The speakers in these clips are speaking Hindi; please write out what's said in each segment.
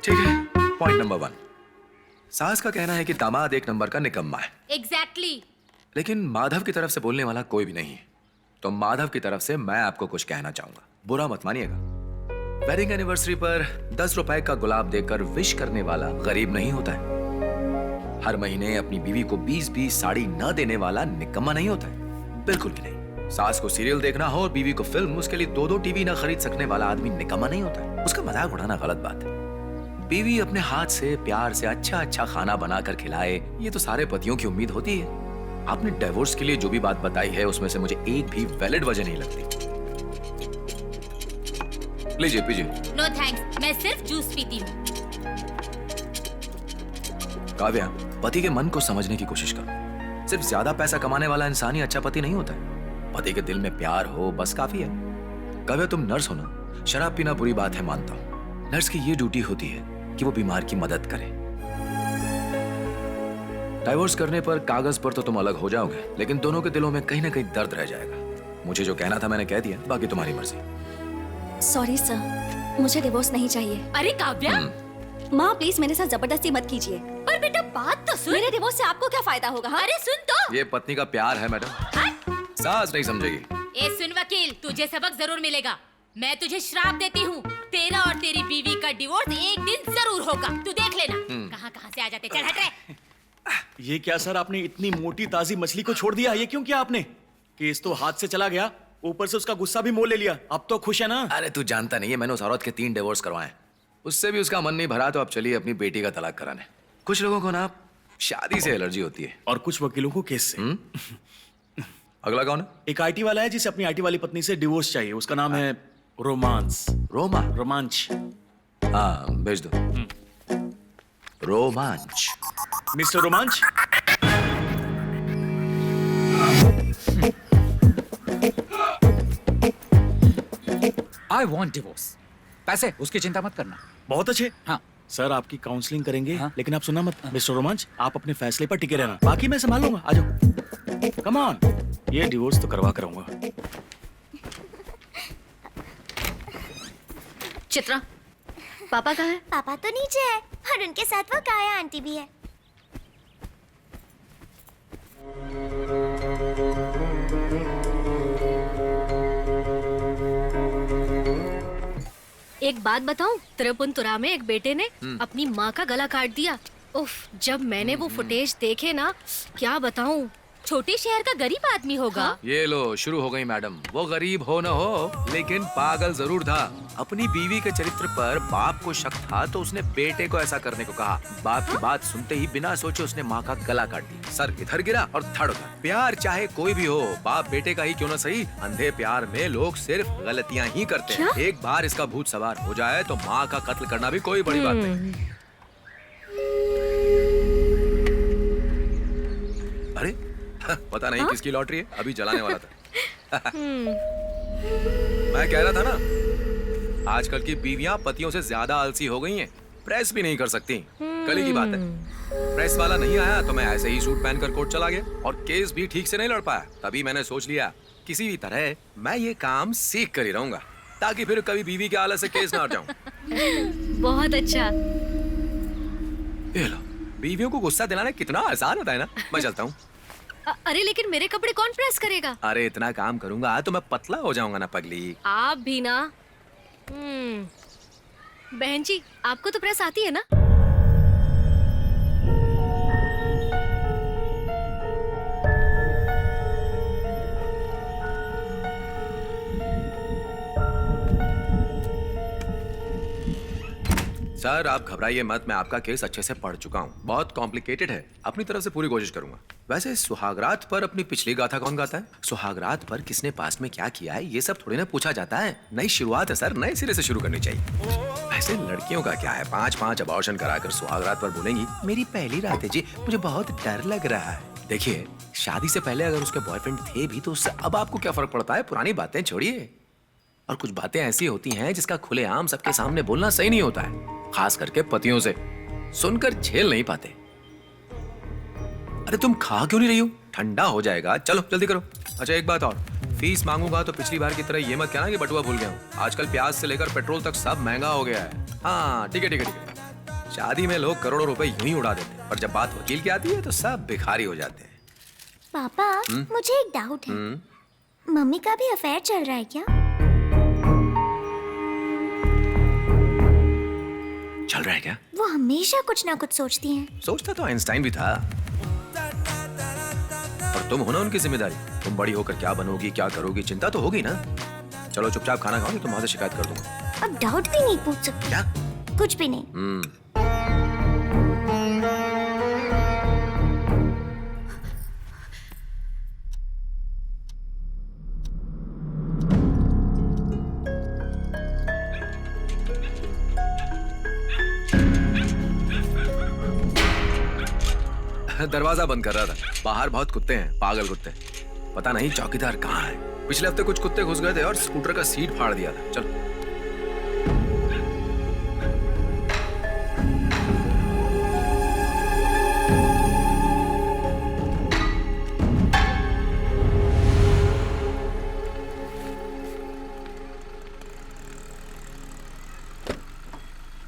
ठीक है, पॉइंट नंबर 1। सास का कहना है कि दामाद एक नंबर का निकम्मा है। एग्जैक्टली। लेकिन माधव की तरफ से बोलने वाला कोई भी नहीं है। तो माधव की तरफ से मैं आपको कुछ कहना चाहूंगा, बुरा मत मानिएगा। वेडिंग एनिवर्सरी पर 10 रुपए का गुलाब देकर विश करने वाला गरीब नहीं होता है। हर महीने अपनी बीवी को 20-20 साड़ी न देने वाला निकम्मा नहीं होता है, बिल्कुल भी नहीं। सास को सीरियल देखना हो और बीवी को फिल्म, उसके लिए 2-2 टीवी न खरीद सकने वाला आदमी निकम्मा नहीं होता है। उसका मजाक उड़ाना गलत बात है। बीवी अपने हाथ से प्यार से अच्छा अच्छा खाना बनाकर खिलाए, ये तो सारे पतियों की उम्मीद होती है। आपने डिवोर्स के लिए जो भी बात बताई है उसमें से मुझे एक भी वैलिड वजह नहीं लगती। लीजिए पीजिए। नो थैंक्स, मैं सिर्फ जूस पीती हूँ। काव्या, पति के मन को समझने की कोशिश करो। सिर्फ ज्यादा पैसा कमाने वाला इंसान ही अच्छा पति नहीं होता है। पति के दिल में प्यार हो बस काफी है। काव्या, तुम नर्स हो ना, शराब पीना बुरी बात है मानता हूँ। नर्स की ये ड्यूटी होती है कि वो बीमार की मदद करे। डाइवोर्स करने पर कागज पर तो तुम अलग हो जाओगे, लेकिन दोनों के दिलों में कहीं ना कहीं दर्द रह जाएगा। मुझे जो कहना था मैंने कह दिया, बाकी तुम्हारी मर्जी। सॉरी सर, मुझे डिवोर्स नहीं चाहिए। अरे काव्या, माँ प्लीज मेरे साथ जबरदस्ती मत कीजिए। पर बेटा बात तो सुन। मेरे डिवोर्स से आपको क्या फायदा होगा? हाँ? अरे सुन तो। ये पत्नी का प्यार है मैडम, सास नहीं समझेगी। ए सुन वकील, तुझे सबक जरूर मिलेगा। मैं तुझे श्राप देती हूँ, तेरा और तेरी बीवी का डिवोर्स एक दिन जरूर होगा। तू देख लेना। कहाँ कहाँ से आ जाते, चल हट रे। ये क्या सर, आपने इतनी मोटी ताजी मछली को छोड़ दिया? ये क्यों किया आपने? केस तो हाथ से चला गया, ऊपर से उसका गुस्सा भी मोल ले लिया। अब तो खुश है ना? अरे तू जानता नहीं है, मैंने उस औरत के 3 डिवोर्स करवाए, उससे भी उसका मन नहीं भरा, तो अब चलिए अपनी बेटी का तलाक कराने। कुछ लोगों को ना शादी से एलर्जी होती है, और कुछ वकीलों को केस से। अगला कौन है? एक आईटी वाला है जिसे अपनी आईटी वाली पत्नी से डिवोर्स चाहिए। उसका नाम है रोमांस। रोमांच। हाँ भेज दो। रोमांच। मिस्टर रोमांच। I want divorce. पैसे उसकी चिंता मत करना। बहुत अच्छे। हाँ। सर आपकी काउंसलिंग करेंगे। हाँ? लेकिन आप सुनना मत। मिस्टर रोमांच, आप अपने फैसले पर टिके रहना, बाकी मैं संभाल लूंगा। आ जाओ, कम ऑन। ये डिवोर्स तो करवा कराऊंगा। चित्रा, पापा कहाँ है? पापा तो नीचे है और उनके साथ वो काया आंटी भी है। एक बात बताऊं, त्रिपुनितुरा में एक बेटे ने अपनी माँ का गला काट दिया। उफ, जब मैंने वो फुटेज देखे ना, क्या बताऊं। छोटे शहर का गरीब आदमी होगा। ये लो शुरू हो गई मैडम। वो गरीब हो न हो, लेकिन पागल जरूर था। अपनी बीवी के चरित्र पर बाप को शक था, तो उसने बेटे को ऐसा करने को कहा। बाप की बात सुनते ही बिना सोचे उसने माँ का गला काट दिया। सर इधर गिरा और धड़ उधर। प्यार चाहे कोई भी हो, बाप बेटे का ही क्यों न सही, अंधे प्यार में लोग सिर्फ गलतियाँ ही करते हैं। एक बार इसका भूत सवार हो जाए तो माँ का कत्ल करना भी कोई बड़ी बात नहीं। अरे पता नहीं किसकी लॉटरी है, अभी जलाने वाला था। मैं कह रहा था ना, आजकल की बीवियां पतियों से ज्यादा आलसी हो गई हैं, प्रेस भी नहीं कर सकती। कल ही की बात है, प्रेस वाला नहीं आया तो मैं ऐसे ही सूट पहनकर कोर्ट चला गया और केस भी ठीक से नहीं लड़ पाया। तभी मैंने सोच लिया किसी भी तरह मैं ये काम सीख कर ही रहूंगा, ताकि फिर कभी बीवी के आलस से केस ना हट जाऊं। बहुत अच्छा। ये लो, बीवियों को गुस्सा दिलाना कितना आसान होता है ना। मैं चलता हूँ। अरे लेकिन मेरे कपड़े कौन प्रेस करेगा? अरे इतना काम करूंगा तो मैं पतला हो जाऊंगा ना पगली। आप भी ना। बहन जी, आपको तो प्रेस आती है ना? सर आप घबराइए मत, मैं आपका केस अच्छे से पढ़ चुका हूँ। बहुत कॉम्प्लिकेटेड है, अपनी तरफ से पूरी कोशिश करूंगा। वैसे सुहागरात पर अपनी पिछली गाथा कौन गाता है? सुहागरात पर किसने पास में क्या किया है ये सब थोड़ी ना पूछा जाता है। नई शुरुआत है सर, नए सिरे से शुरू करनी चाहिए। वैसे लड़कियों का क्या है, 5-5 अबॉर्शन कराकर सुहागरात पर बोलेंगी मेरी पहली रात है जी, मुझे बहुत डर लग रहा है। देखिए, शादी से पहले अगर उसके बॉयफ्रेंड थे भी तो उससे अब आपको क्या फर्क पड़ता है? पुरानी बातें छोड़िए। और कुछ बातें ऐसी होती हैं जिसका खुलेआम सबके सामने बोलना सही नहीं होता है, खास करके पतियों से। सुनकर झेल नहीं पाते। अरे तुम खा क्यों नहीं रही हो? ठंडा हो जाएगा, चलो जल्दी करो। अच्छा एक बात और, फीस मांगूंगा तो पिछली बार की तरह ये मत कहना कि बटुआ भूल गया हूँ। आजकल प्याज से लेकर पेट्रोल तक सब महंगा हो गया है। हाँ ठीक है ठीक है ठीक है। शादी में लोग करोड़ों रुपए यूं ही उड़ा देते हैं, पर जब बात वकील की आती है तो सब भिखारी हो जाते हैं। पापा मुझे एक डाउट है, मम्मी का भी अफेयर चल रहा है क्या? चल रहा है क्या? वो हमेशा कुछ ना कुछ सोचती हैं। सोचता तो आइंस्टाइन भी था, पर तुम हो ना उनकी जिम्मेदारी। तुम बड़ी होकर क्या बनोगी, क्या करोगी, चिंता तो होगी ना। चलो चुपचाप खाना खाओ, तो वहां से शिकायत कर दूंगा। अब डाउट भी नहीं पूछ सकते? क्या? कुछ भी नहीं। दरवाजा बंद कर रहा था। बाहर बहुत कुत्ते हैं, पागल कुत्ते। पता नहीं चौकीदार कहाँ है। पिछले हफ्ते कुछ कुत्ते घुस गए थे और स्कूटर का सीट फाड़ दिया था। चलो।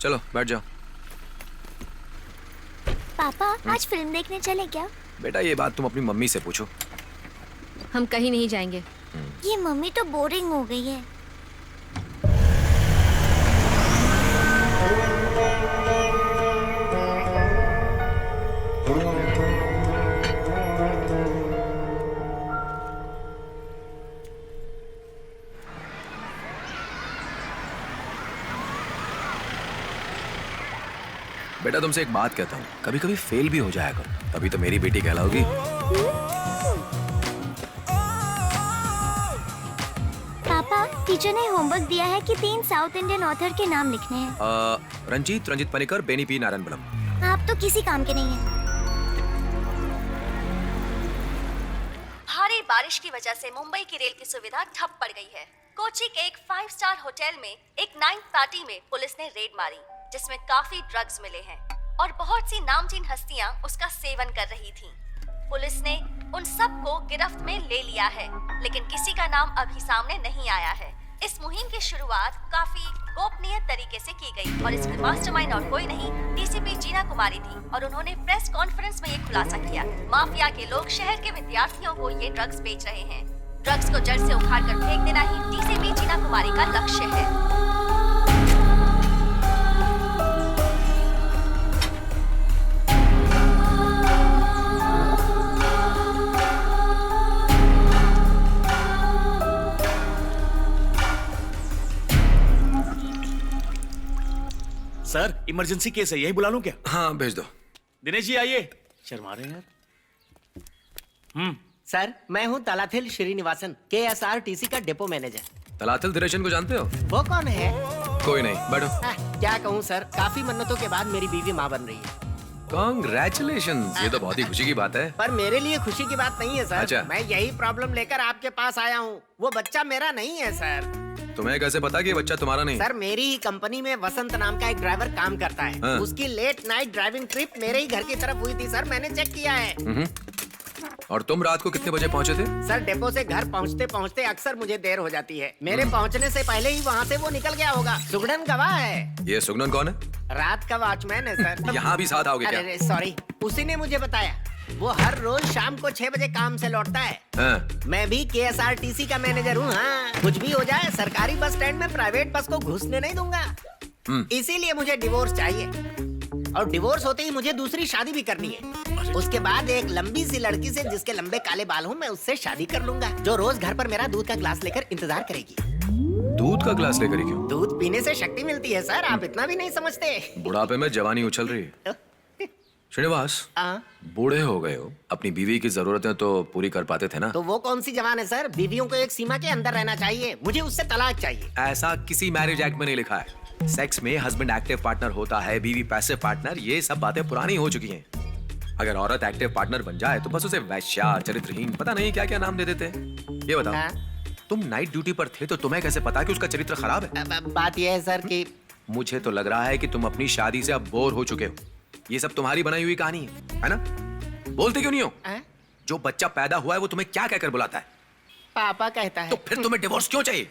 चलो बैठ जाओ। पापा आज फिल्म देखने चले क्या? बेटा ये बात तुम अपनी मम्मी से पूछो। हम कहीं नहीं जाएंगे। ये मम्मी तो बोरिंग हो गई है। बेटा तुमसे एक बात कहता हूँ, कभी कभी फेल भी हो जाया करो, तभी तो मेरी बेटी कहलाओगी। पापा टीचर ने होमवर्क दिया है कि 3 साउथ इंडियन ऑथर के नाम लिखने हैं। रंजीत पनिकर, बेनी पी नारायणपुरम। आप तो किसी काम के नहीं हैं। भारी बारिश की वजह से मुंबई की रेल की सुविधा ठप पड़ गई है। कोची के एक 5 स्टार होटल में एक नाइट पार्टी में पुलिस ने रेड मारी, जिसमें काफी ड्रग्स मिले हैं और बहुत सी नामचीन हस्तियां उसका सेवन कर रही थीं। पुलिस ने उन सबको गिरफ्त में ले लिया है, लेकिन किसी का नाम अभी सामने नहीं आया है। इस मुहिम की शुरुआत काफी गोपनीय तरीके से की गई और इसकी मास्टरमाइंड और कोई नहीं, डीसीपी जीना कुमारी थी और उन्होंने प्रेस कॉन्फ्रेंस में ये खुलासा किया। माफिया के लोग शहर के विद्यार्थियों को ये ड्रग्स बेच रहे हैं। ड्रग्स को जड़ से उखाड़ कर फेंक देना ही डीसीपी जीना कुमारी का लक्ष्य है। सर इमरजेंसी केस है, यही बुला लूं क्या? हाँ भेज दो। दिनेश जी आइए। शर्मा रहे हैं यार। सर मैं हूँ तलाथिल श्रीनिवासन, KSRTC का डिपो मैनेजर। तलातिल दिनेशन को जानते हो? वो कौन है? कोई नहीं, बैठो। क्या कहूँ सर, काफी मन्नतों के बाद मेरी बीवी माँ बन रही है। Congratulations, ये तो बहुत ही खुशी की बात है। पर मेरे लिए खुशी की बात नहीं है सर। अच्छा। मैं यही प्रॉब्लम लेकर आपके पास आया हूँ। वो बच्चा मेरा नहीं है सर। तुम्हें कैसे पता कि ये बच्चा तुम्हारा नहीं? सर मेरी ही कंपनी में वसंत नाम का एक ड्राइवर काम करता है। हाँ। उसकी लेट नाइट ड्राइविंग ट्रिप मेरे ही घर की तरफ हुई थी सर, मैंने चेक किया है। और तुम रात को कितने बजे पहुंचे थे? सर डिपो से घर पहुँचते पहुँचते अक्सर मुझे देर हो जाती है। मेरे पहुँचने से पहले ही वहाँ से वो निकल गया होगा। सुगड़न गवाह है। ये सुगनन कौन है? रात का वॉचमैन है सर। यहाँ भी साथ आओगे क्या? अरे सॉरी, उसी ने मुझे बताया। वो हर रोज शाम को 6 बजे काम से लौटता है। हाँ। मैं भी KSRTC का मैनेजर हूँ। हाँ, कुछ भी हो जाए सरकारी बस स्टैंड में प्राइवेट बस को घुसने नहीं दूंगा। इसीलिए मुझे डिवोर्स चाहिए और डिवोर्स होते ही मुझे दूसरी शादी भी करनी है। उसके बाद एक लंबी सी लड़की से जिसके लंबे काले बाल हों, मैं उससे शादी कर लूंगा, जो रोज घर पर मेरा दूध का ग्लास लेकर इंतजार करेगी। दूध का ग्लास लेकर ही क्यों? दूध पीने से शक्ति मिलती है सर, आप इतना भी नहीं समझते। बुढ़ापे में जवानी उछल रही है। श्रीनिवास, बूढ़े हो गए हो, अपनी बीवी की जरूरतें तो पूरी कर पाते थे ना? तो वो कौन सी जवान है सर? बीवियों को एक सीमा के अंदर रहना चाहिए, मुझे उससे तलाक चाहिए। ऐसा किसी मैरिज एक्ट में नहीं लिखा है। सेक्स में हस्बैंड एक्टिव पार्टनर होता है, बीवी पैसिव पार्टनर, ये सब बातें पुरानी हो चुकी हैं। अगर औरत एक्टिव पार्टनर बन जाए तो बस उसे वैश्या, चरित्रहीन, पता नहीं क्या क्या नाम दे देते हैं। ये बताओ, तुम नाइट ड्यूटी पर थे तो तुम्हें कैसे पता कि उसका चरित्र खराब है? बात यह है सर कि मुझे तो लग रहा है कि तुम अपनी शादी से अब बोर हो चुके हो। ये सब तुम्हारी बनाई हुई कहानी है ना? बोलते क्यों नहीं हो? जो बच्चा पैदा हुआ है वो तुम्हें क्या कहकर बुलाता है? पापा कहता है। तो फिर तुम्हें डिवोर्स क्यों चाहिए?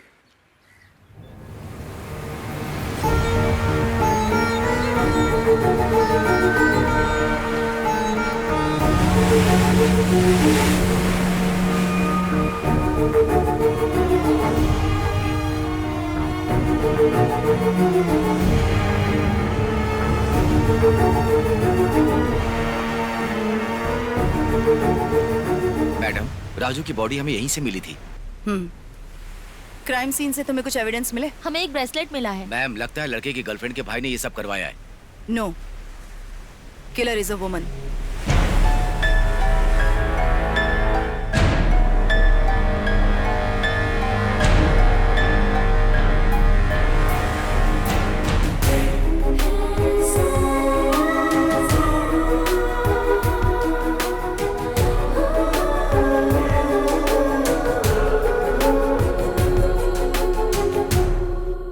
मैडम, राजू की बॉडी हमें यहीं से मिली थी। क्राइम सीन से तुम्हें कुछ एविडेंस मिले? हमें एक ब्रेसलेट मिला है। मैम, लगता है लड़के की गर्लफ्रेंड के भाई ने ये सब करवाया है। No, killer is a woman.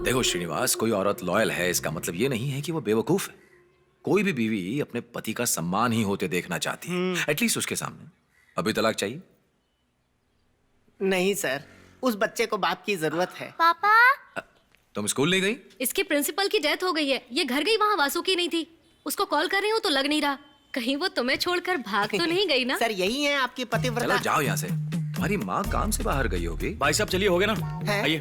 देखो श्रीनिवास, कोई औरत लॉयल है इसका मतलब ये नहीं है कि वो बेवकूफ है। कोई भी बीवी अपने पति का सम्मान ही होते देखना चाहती है, एटलीस्ट उसके सामने। अभी तलाक चाहिए? नहीं सर, उस बच्चे को बाप की जरूरत है। पापा, तुम स्कूल नहीं गई? इसके प्रिंसिपल की डेथ हो गई है। ये घर गई, वहाँ वासुकी नहीं थी। उसको कॉल कर रही हूँ तो लग नहीं रहा। कहीं वो तुम्हें छोड़कर भाग तो नहीं गई ना? सर यही है आपकी चलो पतिव्रता। जाओ यहाँ से। तुम्हारी माँ काम से बाहर गई होगी। भाई साहब चलिए, हो गया ना? है? आइए,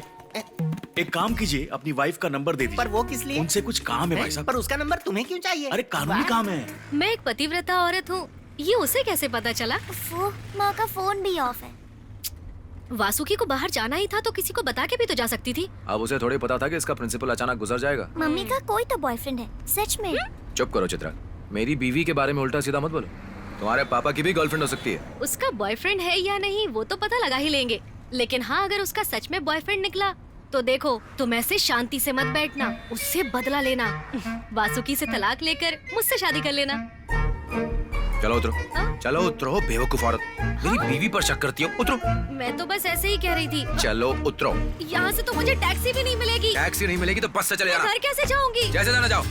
एक काम कीजिए, अपनी वाइफ का नंबर दे दीजिए। पर वो किस लिए? उनसे कुछ काम है भाई साहब। पर उसका नंबर तुम्हें क्यों चाहिए? अरे कानूनी वाह। काम है। मैं एक पतिव्रता औरत हूँ, ये उसे कैसे पता चला? वो माँ का फोन भी ऑफ है। वासुकी को बाहर जाना ही था तो किसी को बता के भी तो जा सकती थी। अब उसे थोड़ी पता था कि इसका प्रिंसिपल अचानक गुजर जाएगा। मम्मी का कोई तो बॉयफ्रेंड है, सच में। चुप करो चित्रा, मेरी बीवी के बारे में उल्टा सीधा मत बोलो। तुम्हारे पापा की भी गर्लफ्रेंड हो सकती है। उसका बॉयफ्रेंड है या नहीं वो तो पता लगा ही लेंगे, लेकिन हाँ अगर उसका सच में बॉयफ्रेंड निकला तो देखो, तुम ऐसे शांति से मत बैठना, उससे बदला लेना। वासुकी से तलाक लेकर मुझसे शादी कर लेना। चलो उतरो, चलो उतरो बेवकूफ औरत। मेरी बीवी पर शक करती हो, उतरो। मैं तो बस ऐसे ही कह रही थी। चलो उतरो। यहाँ से तो मुझे टैक्सी भी नहीं मिलेगी। टैक्सी नहीं मिलेगी तो बस से चले जाना। घर कैसे जाऊंगी? जैसे जाना जाओ।